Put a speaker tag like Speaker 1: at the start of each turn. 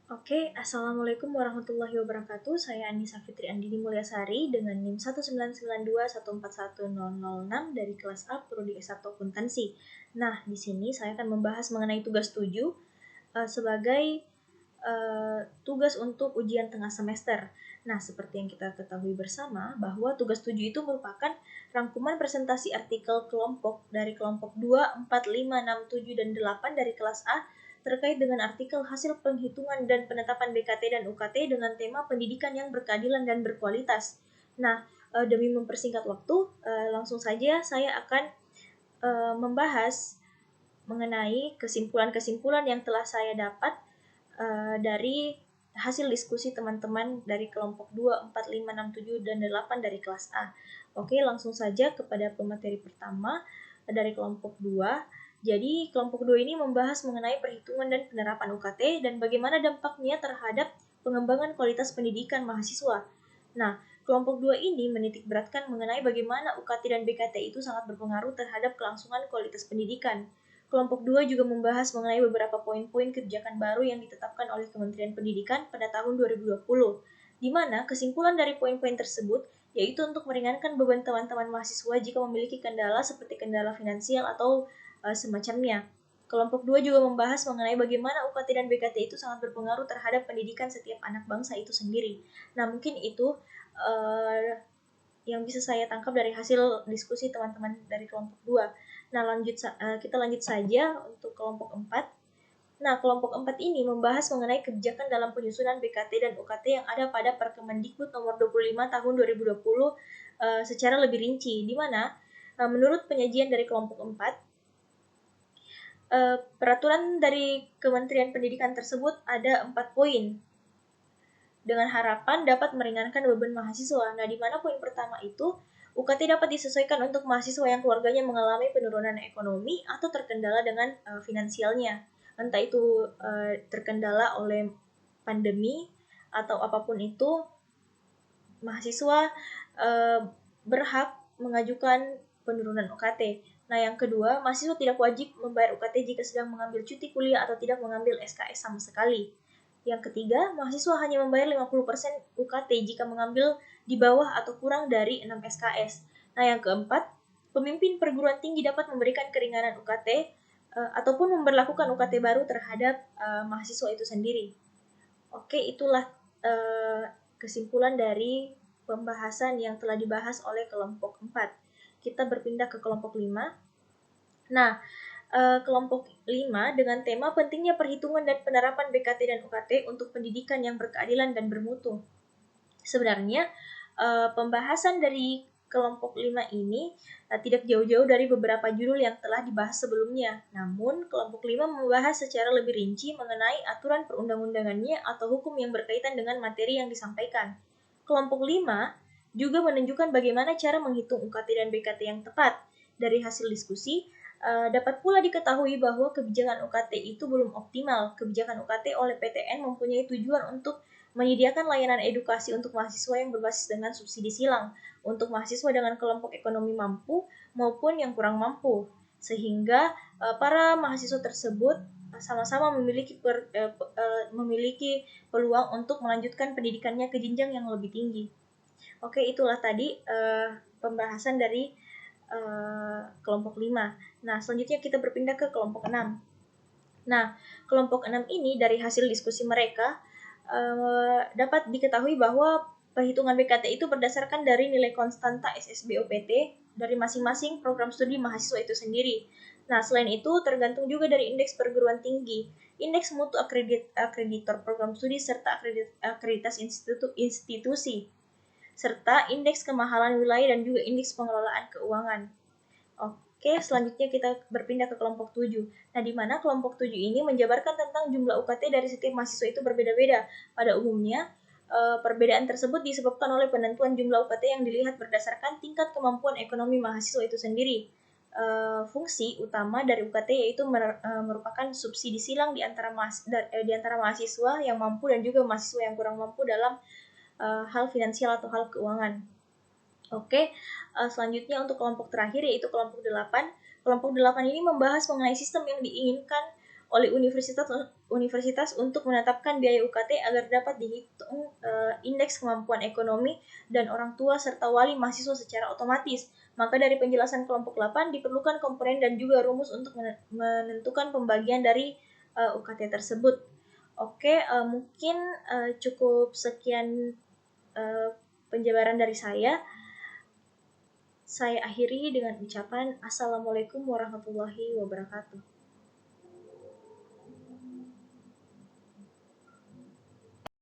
Speaker 1: Assalamualaikum warahmatullahi wabarakatuh. Saya Anissa Fitri Andini Mulyasari dengan NIM 19921410006 dari kelas A Prodi S1 Akuntansi. Nah, di sini saya akan membahas mengenai tugas 7 sebagai tugas untuk ujian tengah semester. Nah, seperti yang kita ketahui bersama bahwa tugas 7 itu merupakan rangkuman presentasi artikel kelompok dari kelompok 2, 4, 5, 6, 7, dan 8 dari kelas A terkait dengan artikel hasil penghitungan dan penetapan BKT dan UKT dengan tema pendidikan yang berkeadilan dan berkualitas. Nah, demi mempersingkat waktu, langsung saja saya akan membahas mengenai kesimpulan-kesimpulan yang telah saya dapat dari hasil diskusi teman-teman dari kelompok 2, 4, 5, 6, 7, dan 8 dari kelas A. Oke, langsung saja kepada pemateri pertama dari kelompok 2. Jadi, kelompok 2 ini membahas mengenai perhitungan dan penerapan UKT dan bagaimana dampaknya terhadap pengembangan kualitas pendidikan mahasiswa. Nah, kelompok 2 ini menitik beratkan mengenai bagaimana UKT dan BKT itu sangat berpengaruh terhadap kelangsungan kualitas pendidikan. Kelompok 2 juga membahas mengenai beberapa poin-poin kebijakan baru yang ditetapkan oleh Kementerian Pendidikan pada tahun 2020, di mana kesimpulan dari poin-poin tersebut yaitu untuk meringankan beban teman-teman mahasiswa jika memiliki kendala seperti kendala finansial atau semacamnya. Kelompok 2 juga membahas mengenai bagaimana UKT dan BKT itu sangat berpengaruh terhadap pendidikan setiap anak bangsa itu sendiri. Nah, mungkin itu yang bisa saya tangkap dari hasil diskusi teman-teman dari kelompok 2. Nah, kita lanjut saja untuk kelompok 4. Nah, kelompok 4 ini membahas mengenai kebijakan dalam penyusunan BKT dan UKT yang ada pada Perkemendikbud nomor 25 tahun 2020 secara lebih rinci, di mana menurut penyajian dari kelompok 4, peraturan dari Kementerian Pendidikan tersebut ada 4 poin dengan harapan dapat meringankan beban mahasiswa. Nah, di mana poin pertama itu, UKT dapat disesuaikan untuk mahasiswa yang keluarganya mengalami penurunan ekonomi atau terkendala dengan finansialnya. Entah itu terkendala oleh pandemi atau apapun itu, mahasiswa berhak mengajukan penurunan UKT. Nah, yang kedua, mahasiswa tidak wajib membayar UKT jika sedang mengambil cuti kuliah atau tidak mengambil SKS sama sekali. Yang ketiga, mahasiswa hanya membayar 50% UKT jika mengambil di bawah atau kurang dari 6 SKS. Nah, yang keempat, pemimpin perguruan tinggi dapat memberikan keringanan UKT ataupun memberlakukan UKT baru terhadap mahasiswa itu sendiri. Oke, itulah kesimpulan dari pembahasan yang telah dibahas oleh kelompok 4. Kita berpindah ke kelompok 5. Nah, kelompok 5 dengan tema pentingnya perhitungan dan penerapan BKT dan UKT untuk pendidikan yang berkeadilan dan bermutu. Sebenarnya, pembahasan dari kelompok 5 ini tidak jauh-jauh dari beberapa judul yang telah dibahas sebelumnya. Namun, kelompok 5 membahas secara lebih rinci mengenai aturan perundang-undangannya atau hukum yang berkaitan dengan materi yang disampaikan. Kelompok 5 juga menunjukkan bagaimana cara menghitung UKT dan BKT yang tepat. Dari hasil diskusi, dapat pula diketahui bahwa kebijakan UKT itu belum optimal. Kebijakan UKT oleh PTN mempunyai tujuan untuk menyediakan layanan edukasi untuk mahasiswa yang berbasis dengan subsidi silang untuk mahasiswa dengan kelompok ekonomi mampu maupun yang kurang mampu, sehingga para mahasiswa tersebut sama-sama memiliki peluang untuk melanjutkan pendidikannya ke jenjang yang lebih tinggi. Oke, itulah tadi pembahasan dari kelompok 5. Nah, selanjutnya kita berpindah ke kelompok 6. Nah, kelompok 6 ini dari hasil diskusi mereka dapat diketahui bahwa perhitungan BKT itu berdasarkan dari nilai konstanta SSBOPT dari masing-masing program studi mahasiswa itu sendiri. Nah, selain itu tergantung juga dari indeks perguruan tinggi, indeks mutu akreditor program studi serta akreditas institusi, serta indeks kemahalan wilayah dan juga indeks pengelolaan keuangan. Oke, selanjutnya kita berpindah ke kelompok 7. Nah, di mana kelompok 7 ini menjabarkan tentang jumlah UKT dari setiap mahasiswa itu berbeda-beda. Pada umumnya, perbedaan tersebut disebabkan oleh penentuan jumlah UKT yang dilihat berdasarkan tingkat kemampuan ekonomi mahasiswa itu sendiri. Fungsi utama dari UKT yaitu merupakan subsidi silang di antara mahasiswa yang mampu dan juga mahasiswa yang kurang mampu dalam hal finansial atau hal keuangan. Oke, selanjutnya untuk kelompok terakhir yaitu kelompok 8. Kelompok 8 ini membahas mengenai sistem yang diinginkan oleh universitas untuk menetapkan biaya UKT agar dapat dihitung indeks kemampuan ekonomi dan orang tua serta wali mahasiswa secara otomatis. Maka dari penjelasan kelompok 8 diperlukan komponen dan juga rumus untuk menentukan pembagian dari UKT tersebut. Oke, mungkin cukup sekian penjabaran dari saya. Saya akhiri dengan ucapan Assalamualaikum warahmatullahi wabarakatuh.